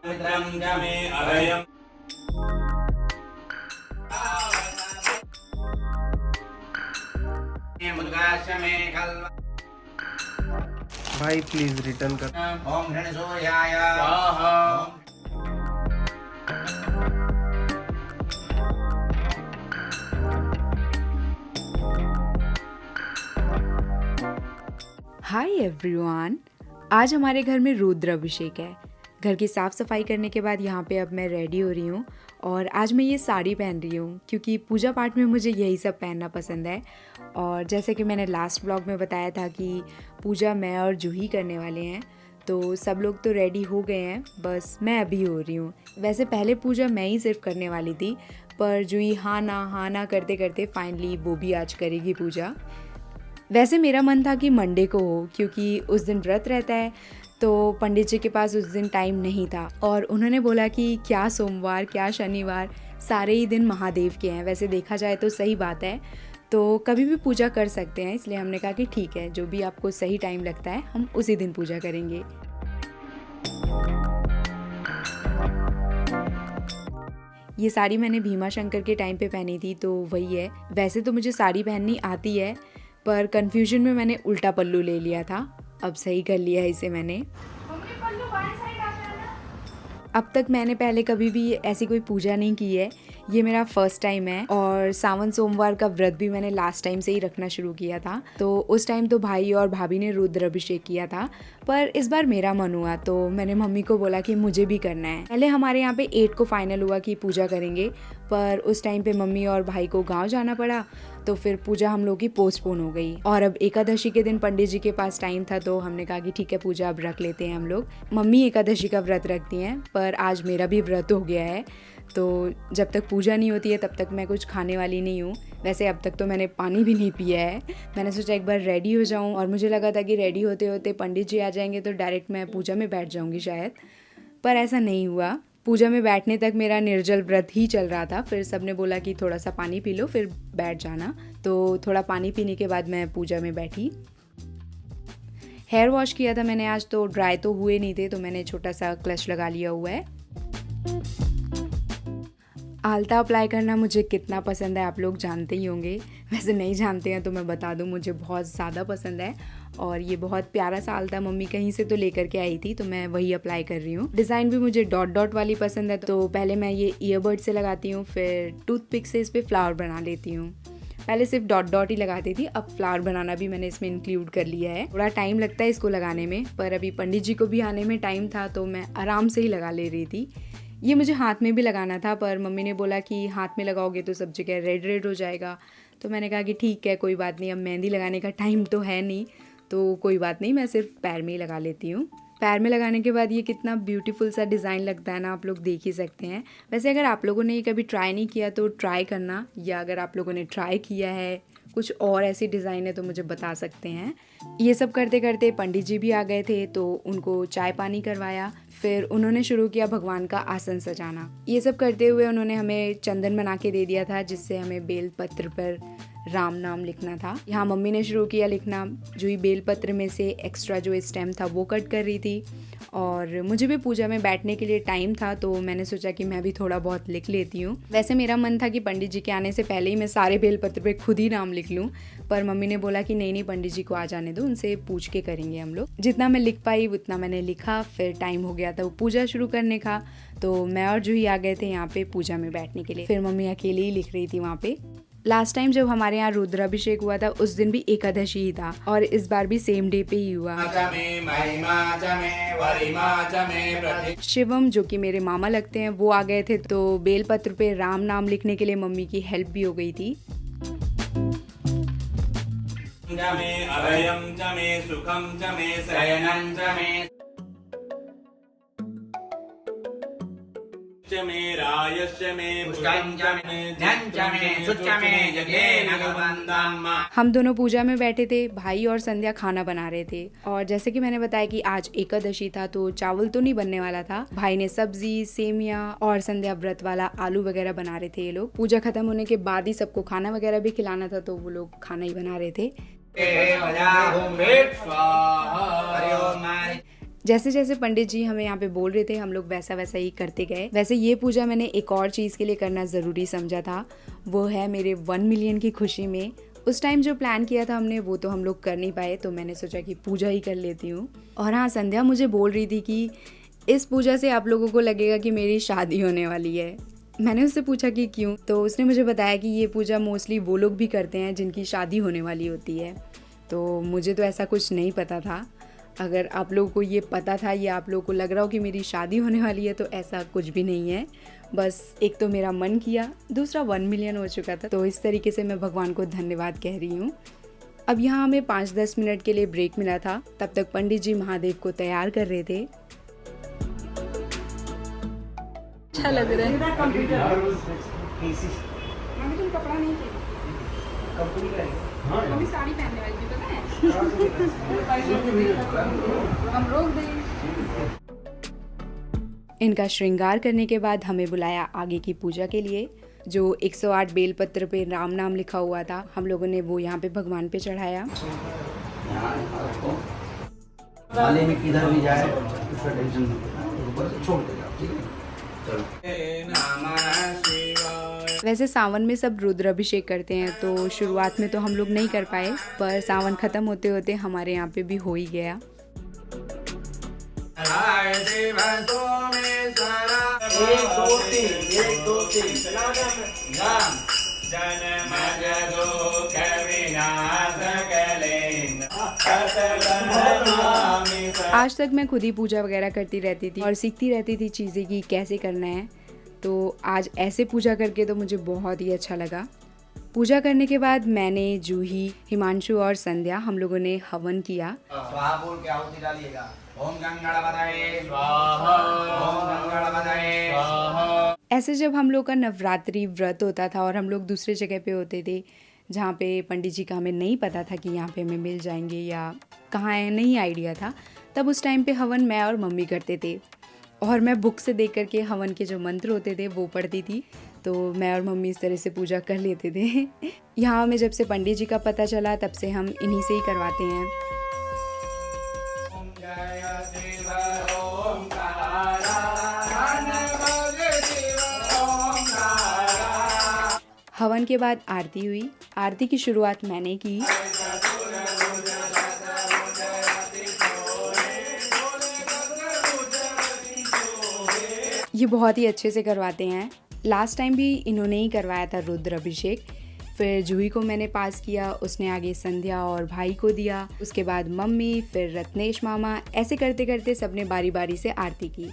मित्रं च मे अभयम् मुद्गाश्च मे कल्व भाई प्लीज रिटर्न कर। ओम ऋणसूर्याय स्वाहा। हाय एवरीवन, आज हमारे घर में रुद्र अभिषेक है। घर की साफ़ सफाई करने के बाद यहाँ पे अब मैं रेडी हो रही हूँ और आज मैं ये साड़ी पहन रही हूँ क्योंकि पूजा पाठ में मुझे यही सब पहनना पसंद है। और जैसे कि मैंने लास्ट ब्लॉग में बताया था कि पूजा मैं और जूही करने वाले हैं, तो सब लोग तो रेडी हो गए हैं, बस मैं अभी हो रही हूँ। वैसे पहले पूजा मैं ही सिर्फ करने वाली थी, पर जूही हाँ ना करते करते फाइनली वो भी आज करेगी पूजा। वैसे मेरा मन था कि मंडे को हो क्योंकि उस दिन व्रत रहता है, तो पंडित जी के पास उस दिन टाइम नहीं था और उन्होंने बोला कि क्या सोमवार क्या शनिवार, सारे ही दिन महादेव के हैं। वैसे देखा जाए तो सही बात है, तो कभी भी पूजा कर सकते हैं, इसलिए हमने कहा कि ठीक है, जो भी आपको सही टाइम लगता है हम उसी दिन पूजा करेंगे। ये साड़ी मैंने भीमा शंकर के टाइम पे पहनी थी, तो वही है। वैसे तो मुझे साड़ी पहननी आती है, पर कंफ्यूजन में मैंने उल्टा पल्लू ले लिया था। अब सही कर लिया है इसे मैंने। अब तक मैंने पहले कभी भी ऐसी कोई पूजा नहीं की है, ये मेरा फर्स्ट टाइम है। और सावन सोमवार का व्रत भी मैंने लास्ट टाइम से ही रखना शुरू किया था, तो उस टाइम तो भाई और भाभी ने रुद्र अभिषेक किया था, पर इस बार मेरा मन हुआ तो मैंने मम्मी को बोला कि मुझे भी करना है। पहले हमारे यहाँ पे 8 को फाइनल हुआ कि पूजा करेंगे, पर उस टाइम पे मम्मी और भाई को गाँव जाना पड़ा, तो फिर पूजा हम लोग की पोस्टपोन हो गई। और अब एकादशी के दिन पंडित जी के पास टाइम था, तो हमने कहा कि ठीक है पूजा अब रख लेते हैं हम लोग। मम्मी एकादशी का व्रत रखती हैं, पर आज मेरा भी व्रत हो गया है, तो जब तक पूजा नहीं होती है तब तक मैं कुछ खाने वाली नहीं हूँ। वैसे अब तक तो मैंने पानी भी नहीं पिया है। मैंने सोचा एक बार रेडी हो जाऊँ, और मुझे लगा था कि रेडी होते होते पंडित जी आ जाएंगे तो डायरेक्ट मैं पूजा में बैठ जाऊँगी शायद, पर ऐसा नहीं हुआ। पूजा में बैठने तक मेरा निर्जल व्रत ही चल रहा था। फिर सबने बोला कि थोड़ा सा पानी पी लो फिर बैठ जाना, तो थोड़ा पानी पीने के बाद मैं पूजा में बैठी। हेयर वॉश किया था मैंने आज, तो ड्राई तो हुए नहीं थे, तो मैंने छोटा सा क्लच लगा लिया हुआ है। आलता अप्लाई करना मुझे कितना पसंद है आप लोग जानते ही होंगे, वैसे नहीं जानते हैं तो मैं बता दूं, मुझे बहुत ज़्यादा पसंद है। और ये बहुत प्यारा सा आलता मम्मी कहीं से तो लेकर के आई थी, तो मैं वही अप्लाई कर रही हूँ। डिज़ाइन भी मुझे डॉट डॉट वाली पसंद है, तो पहले मैं ये ईयरबड से लगाती हूँ, फिर टूथपिक से इस पर फ्लावर बना लेती हूँ। पहले सिर्फ डॉट डॉट ही लगाती थी, अब फ्लावर बनाना भी मैंने इसमें इंक्लूड कर लिया है। थोड़ा टाइम लगता है इसको लगाने में, पर अभी पंडित जी को भी आने में टाइम था, तो मैं आराम से ही लगा ले रही थी। ये मुझे हाथ में भी लगाना था, पर मम्मी ने बोला कि हाथ में लगाओगे तो सब जगह रेड रेड हो जाएगा, तो मैंने कहा कि ठीक है कोई बात नहीं, अब मेहंदी लगाने का टाइम तो है नहीं, तो कोई बात नहीं, मैं सिर्फ पैर में ही लगा लेती हूँ। पैर में लगाने के बाद ये कितना ब्यूटीफुल सा डिज़ाइन लगता है ना, आप लोग देख ही सकते हैं। वैसे अगर आप लोगों ने ये कभी ट्राई नहीं किया तो ट्राई करना, या अगर आप लोगों ने ट्राई किया है कुछ और ऐसी डिज़ाइन है तो मुझे बता सकते हैं। ये सब करते करते पंडित जी भी आ गए थे, तो उनको चाय पानी करवाया, फिर उन्होंने शुरू किया भगवान का आसन सजाना। ये सब करते हुए उन्होंने हमें चंदन बना के दे दिया था, जिससे हमें बेल पत्र पर राम नाम लिखना था। यहाँ मम्मी ने शुरू किया लिखना, जो ही बेल पत्र में से एक्स्ट्रा जो स्टेम था वो कट कर रही थी, और मुझे भी पूजा में बैठने के लिए टाइम था, तो मैंने सोचा कि मैं भी थोड़ा बहुत लिख लेती हूँ। वैसे मेरा मन था कि पंडित जी के आने से पहले ही मैं सारे बेल पत्र पे खुद ही नाम लिख लूँ, पर मम्मी ने बोला कि नहीं पंडित जी को आ जाने दो, उनसे पूछ के करेंगे हम लोग। जितना मैं लिख पाई उतना मैंने लिखा, फिर टाइम हो गया था वो पूजा शुरू करने का, तो मैं और जूही आ गए थे यहाँ पे पूजा में बैठने के लिए। फिर मम्मी अकेले ही लिख रही थी वहाँ पे। लास्ट टाइम जब हमारे यहाँ रुद्राभिषेक हुआ था उस दिन भी एकादशी ही था, और इस बार भी सेम डे पे ही हुआ। शिवम जो कि मेरे मामा लगते हैं वो आ गए थे, तो बेलपत्र पे राम नाम लिखने के लिए मम्मी की हेल्प भी हो गई थी। अभयं च मे सुखं च मे शयनं च मे मे रायश्च मे पुष्टं च मे धनं च मे शुच मे यज्ञेन गोवन्दम्। हम दोनों पूजा में बैठे थे, भाई और संध्या खाना बना रहे थे, और जैसे कि मैंने बताया कि आज एकादशी था, तो चावल तो नहीं बनने वाला था। भाई ने सब्जी, सेमिया और संध्या व्रत वाला आलू वगैरह बना रहे थे। ये लोग पूजा खत्म होने के बाद ही सबको खाना वगैरह भी खिलाना था, तो वो लोग खाना ही बना रहे थे। जैसे जैसे पंडित जी हमें यहाँ पे बोल रहे थे हम लोग वैसा वैसा ही करते गए। वैसे ये पूजा मैंने एक और चीज़ के लिए करना ज़रूरी समझा था, वो है मेरे 1 मिलियन की खुशी में। उस टाइम जो प्लान किया था हमने वो तो हम लोग कर नहीं पाए, तो मैंने सोचा कि पूजा ही कर लेती हूँ। और हाँ, संध्या मुझे बोल रही थी कि इस पूजा से आप लोगों को लगेगा कि मेरी शादी होने वाली है। मैंने उससे पूछा कि क्यों, तो उसने मुझे बताया कि ये पूजा मोस्टली वो लोग भी करते हैं जिनकी शादी होने वाली होती है। तो मुझे तो ऐसा कुछ नहीं पता था। अगर आप लोगों को ये पता था या आप लोगों को लग रहा हो कि मेरी शादी होने वाली है, तो ऐसा कुछ भी नहीं है। बस एक तो मेरा मन किया, दूसरा 1 मिलियन हो चुका था। तो इस तरीके से मैं भगवान को धन्यवाद कह रही हूँ। अब यहाँ हमें 5-10 मिनट के लिए ब्रेक मिला था। तब तक पंडित जी महादेव को तैयार कर रहे थे। अच्छा लग रहा है। तुम कपड़ा नहीं मम्मी साड़ी पहनने वाली थी, पता है? हम रोक दें। इनका श्रृंगार करने के बाद हमें बुलाया आगे की पूजा के लिए। जो 108 बेलपत्र पे राम नाम लिखा हुआ था, हम लोगों ने वो यहाँ पे भगवान पे चढ़ाया। वाले में किधर भी जाए उसका टेंशन मत ऊपर से छोड़ दे जाओ, ठीक है? वैसे सावन में सब रुद्राभिषेक करते हैं, तो शुरुआत में तो हम लोग नहीं कर पाए, पर सावन खत्म होते होते हमारे यहाँ पे भी हो ही गया। आज तक मैं खुद ही पूजा वगैरह करती रहती थी और सीखती रहती थी चीज़ें कि कैसे करना है। तो आज ऐसे पूजा करके तो मुझे बहुत ही अच्छा लगा। पूजा करने के बाद मैंने, जूही, हिमांशु और संध्या हम लोगों ने हवन किया। स्वाहा बोल के आहुति डालिएगा। ओम गंगणपतये स्वाहा, ओम गंगणपतये स्वाहा। ऐसे जब हम लोग का नवरात्रि व्रत होता था और हम लोग दूसरे जगह पे होते थे जहाँ पे पंडित जी का हमें नहीं पता था कि यहाँ पे हमें मिल जाएंगे या कहाँ है, नहीं आइडिया था, तब उस टाइम पे हवन मैं और मम्मी करते थे और मैं बुक से देख करके हवन के जो मंत्र होते थे वो पढ़ती थी। तो मैं और मम्मी इस तरह से पूजा कर लेते थे। यहाँ हमें जब से पंडित जी का पता चला तब से हम इन्हीं से ही करवाते हैं। हवन के बाद आरती हुई। आरती की शुरुआत मैंने की। ये बहुत ही अच्छे से करवाते हैं। लास्ट टाइम भी इन्होंने ही करवाया था रुद्र अभिषेक। फिर जूही को मैंने पास किया, उसने आगे संध्या और भाई को दिया, उसके बाद मम्मी, फिर रत्नेश मामा। ऐसे करते करते सबने बारी बारी से आरती की।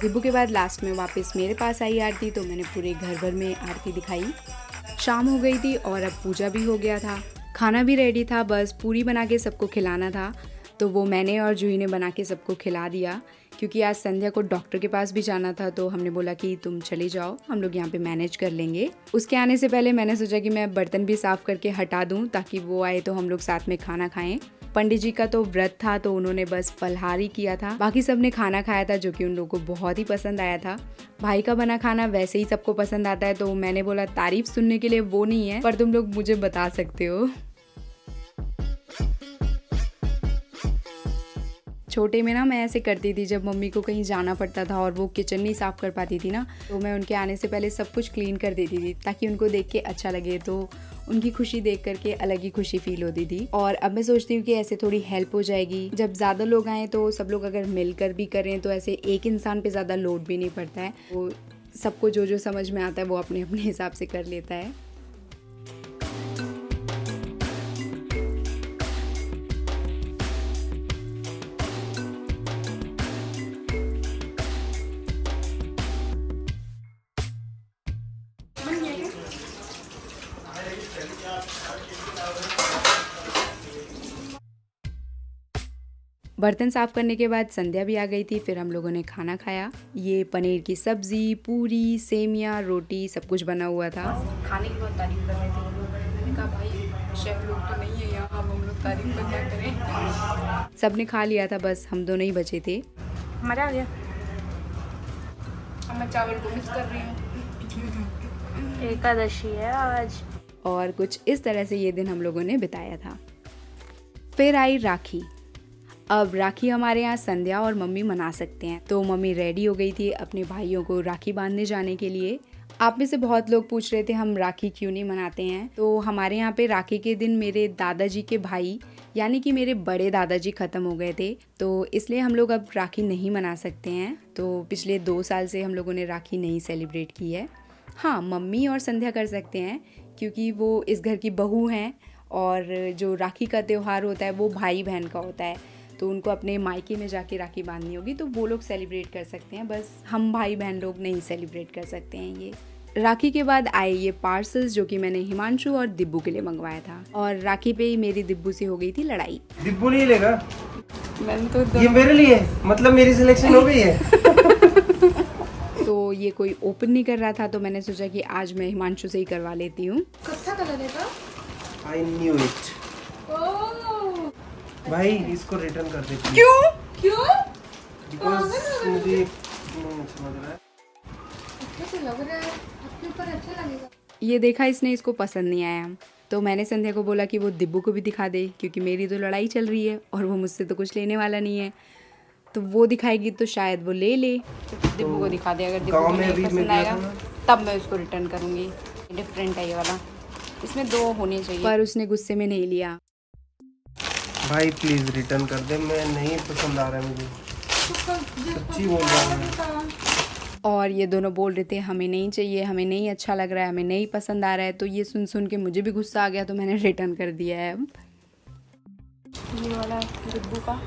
दिब्बू के बाद लास्ट में वापस मेरे पास आई आरती, तो मैंने पूरे घर भर में आरती दिखाई। शाम हो गई थी और अब पूजा भी हो गया था, खाना भी रेडी था, बस पूरी बना के सबको खिलाना था। तो वो मैंने और जूही ने बना के सबको खिला दिया, क्योंकि आज संध्या को डॉक्टर के पास भी जाना था। तो हमने बोला कि तुम चले जाओ, हम लोग यहाँ पे मैनेज कर लेंगे। उसके आने से पहले मैंने सोचा कि मैं बर्तन भी साफ़ करके हटा दूँ ताकि वो आए तो हम लोग साथ में खाना खाएं। पंडित जी का तो व्रत था, तो उन्होंने बस फलहार ही किया था, बाकी सब ने खाना खाया था, जो कि उन लोगों को बहुत ही पसंद आया था। भाई का बना खाना वैसे ही सबको पसंद आता है, तो मैंने बोला तारीफ सुनने के लिए वो नहीं है, पर तुम लोग मुझे बता सकते हो। छोटे में ना मैं ऐसे करती थी, जब मम्मी को कहीं जाना पड़ता था और वो किचन नहीं साफ़ कर पाती थी ना, तो मैं उनके आने से पहले सब कुछ क्लीन कर देती थी ताकि उनको देख के अच्छा लगे। तो उनकी खुशी देख करके अलग ही खुशी फील होती थी। और अब मैं सोचती हूँ कि ऐसे थोड़ी हेल्प हो जाएगी। जब ज़्यादा लोग आएँ तो सब लोग अगर मिलकर भी करें तो ऐसे एक इंसान पे ज़्यादा लोड भी नहीं पड़ता है। वो सबको जो जो समझ में आता है वो अपने अपने हिसाब से कर लेता है। बर्तन साफ़ करने के बाद संध्या भी आ गई थी, फिर हम लोगों ने खाना खाया। ये पनीर की सब्ज़ी, पूरी, सेमियाँ, रोटी सब कुछ बना हुआ था। खाने की बहुत तारीफ कर रहे थे हम लोग। मैंने कहा भाई शेफ लोग तो नहीं है यहाँ, अब हम लोग तारीफ कर क्या करें। सब ने खा लिया था, बस हम दोनों ही बचे थे। मज़ा आ गया। अब मैं चावल को मिस कर रही हूँ। एकादशी है आज। और कुछ इस तरह से ये दिन हम लोगों ने बिताया था। फिर आई राखी। अब राखी हमारे यहाँ संध्या और मम्मी मना सकते हैं, तो मम्मी रेडी हो गई थी अपने भाइयों को राखी बांधने जाने के लिए। आप में से बहुत लोग पूछ रहे थे हम राखी क्यों नहीं मनाते हैं। तो हमारे यहाँ पे राखी के दिन मेरे दादाजी के भाई यानी कि मेरे बड़े दादाजी ख़त्म हो गए थे, तो इसलिए हम लोग अब राखी नहीं मना सकते हैं। तो पिछले 2 साल से हम लोगों ने राखी नहीं सेलिब्रेट की है। हाँ, मम्मी और संध्या कर सकते हैं क्योंकि वो इस घर की बहू हैं और जो राखी का त्यौहार होता है वो भाई बहन का होता है, तो उनको अपने मायके में जाके राखी बांधनी होगी, तो वो लोग सेलिब्रेट कर सकते हैं। बस हम भाई बहन लोग नहीं सेलिब्रेट कर सकते हैं ये। राखी के बाद आए ये पार्सल्स जो कि मैंने हिमांशु और दिब्बू के लिए मंगवाया था, और राखी पे ही मेरी दिब्बू से हो गई थी लड़ाई। दिब्बू नहीं लेगा, मैंने तो ये मेरे लिए, मतलब मेरी सिलेक्शन हो गई है। तो ये कोई ओपन नहीं कर रहा था, तो मैंने सोचा कि आज मैं हिमांशु से ही करवा लेती हूँ। कच्चा कलर है का? I knew it. भाई इसको रिटर्न कर दे। क्यों? Because मुझे नहीं समझ रहा है। कैसे लग रहा है? आपके ऊपर अच्छा लगेगा। ये देखा इसने, इसको पसंद नहीं आया, तो मैंने संध्या को बोला कि वो दिब्बू को भी दिखा दे, क्योंकि मेरी तो लड़ाई चल रही है और वो मुझसे तो कुछ लेने वाला नहीं है, तो वो दिखाएगी तो शायद वो ले ले। दिब्बू को दिखा दे, अगर दिब्बू को नहीं पसंद आएगा तब मैं उसको रिटर्न करूँगी। डिफरेंट है ये वाला, इसमें 2 होने चाहिए, पर उसने गुस्से में नहीं लिया। भाई प्लीज रिटर्न कर दे, मैं नहीं पसंद आ रहा है मुझे, सच्ची बोल रहा हूँ। और ये दोनों बोल रहे थे हमें नहीं चाहिए, हमें नहीं अच्छा लग रहा है, हमें नहीं पसंद आ रहा है, तो ये सुन सुन के मुझे भी गुस्सा आ गया, तो मैंने रिटर्न कर दिया है। अब ये वाला दिब्बू का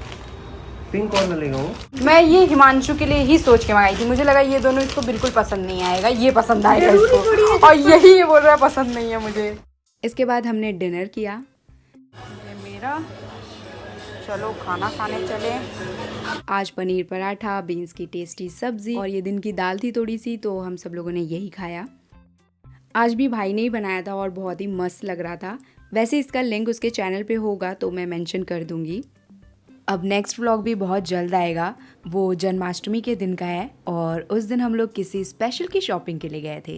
पिंक कौन लेगा वो? मैं ये हिमांशु के लिए ही सोच के मंगाई थी, मुझे लगा ये दोनों इसको बिल्कुल पसंद नहीं आएगा, ये पसंद आएगा इसको, और यही ये बोल रहा है पसंद नहीं है मुझे। इसके बाद हमने डिनर किया। ये मेरा, चलो खाना खाने चले। आज पनीर पराठा, बीन्स की टेस्टी सब्जी, और ये दिन की दाल थी थोड़ी सी, तो हम सब लोगों ने यही खाया। आज भी भाई ने ही बनाया था और बहुत ही मस्त लग रहा था। वैसे इसका लिंक उसके चैनल पे होगा तो मैं मेंशन कर दूंगी। अब नेक्स्ट व्लॉग भी बहुत जल्द आएगा, वो जन्माष्टमी के दिन का है, और उस दिन हम लोग किसी स्पेशल की शॉपिंग के लिए गए थे।